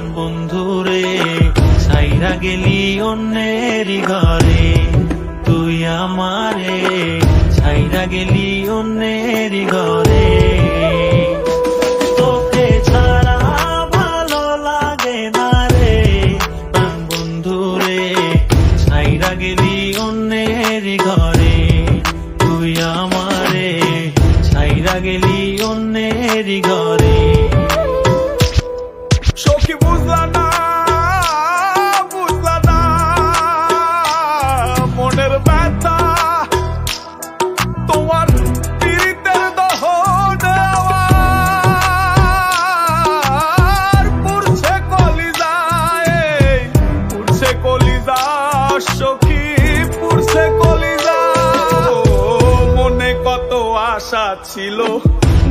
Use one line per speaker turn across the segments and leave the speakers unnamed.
প্রাণ বন্ধুরে ছাইরা গেলি অন্যেরই ঘরে, তুই আমারে ছাইরা গেলি অন্যেরই ঘরে। তোকে ছাড়া ভালো লাগে না রে প্রাণ বন্ধুরে ছাইরা গেলি অন্যেরই ঘরে, তুই আমারে ছাইরা গেলি অন্যেরই ঘরে।
সখী বুঝলা না মনের ব্যথা, তোমার পীড়িতের দহনে আমার পুড়ছে কলিজা, সখী পুড়ছে কলিজা। মনে কত আশা ছিল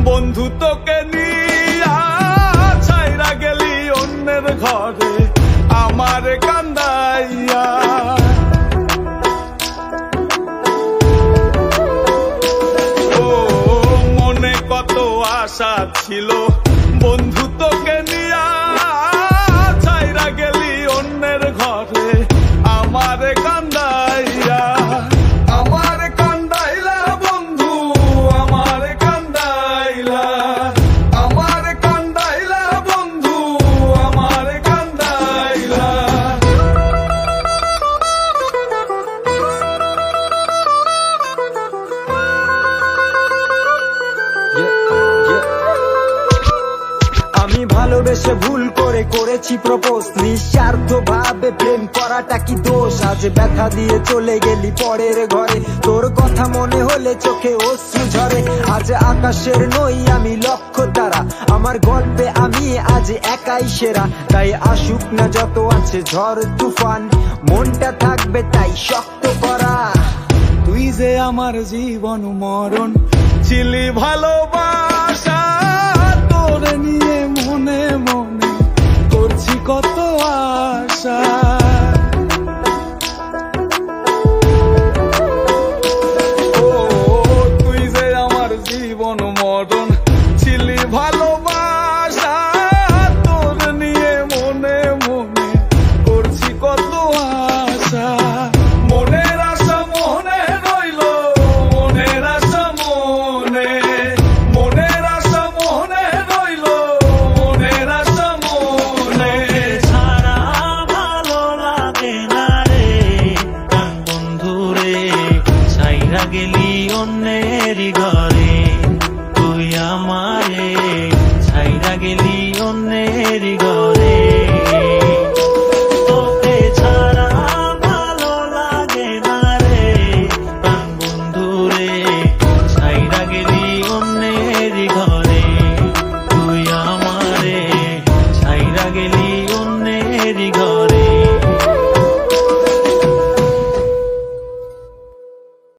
বন্ধু তোকে নিয়া, ছাইরা গেলি অন্যের ঘরে আমার কান্দাইয়া। ও মনে কত আশা ছিল বন্ধু তোকে নিয়া, ছাইরা গেলি অন্যের ঘরে আমার কান্দাইয়া। আমার কান্দাইলা বন্ধু, আমার কান্দাইলা, আমার কান্দাইলা বন্ধু, আমার কান্দাইলা।
আমি ভালোবেসে ভুল করেছি প্রপোজ, নিঃস্বার্থ ভাবে প্রেম করাটা কি দোষ? আজ ব্যথা দিয়ে চলে গেলি পরের ঘরে, তোর কথা মনে হলে চোখে অশ্রু ঝরে। আজ আকাশের নই আমি লক্ষ্য তারা, আমার গল্পে আমি আজ একাই সেরা। তাই আসুক না যত আছে ঝড় তুফান, মনটা থাকবে তাই শক্ত করা।
তুই যে আমার জীবন মরণ ছিলি ভালোবাসা, তোরে নিয়ে মনে মনে করছি কত আশা। ও তুই যে আমার জীবন মরণ ছিলি ভালোবাসা, তোরে নিয়ে মনে মনে করছি কত আশা। মনের আশা মনে রইল, মনের আশা মনে, মনের আশা মনে রইল, মনের আশা মনে।
ছাড়া ভালো লাগে না রে প্রাণ বন্ধুরে ছাইরা গেলি অন্যেরই ঘরে, তুই আমারে ছাইরা গেলি অন্যেরই ঘরে।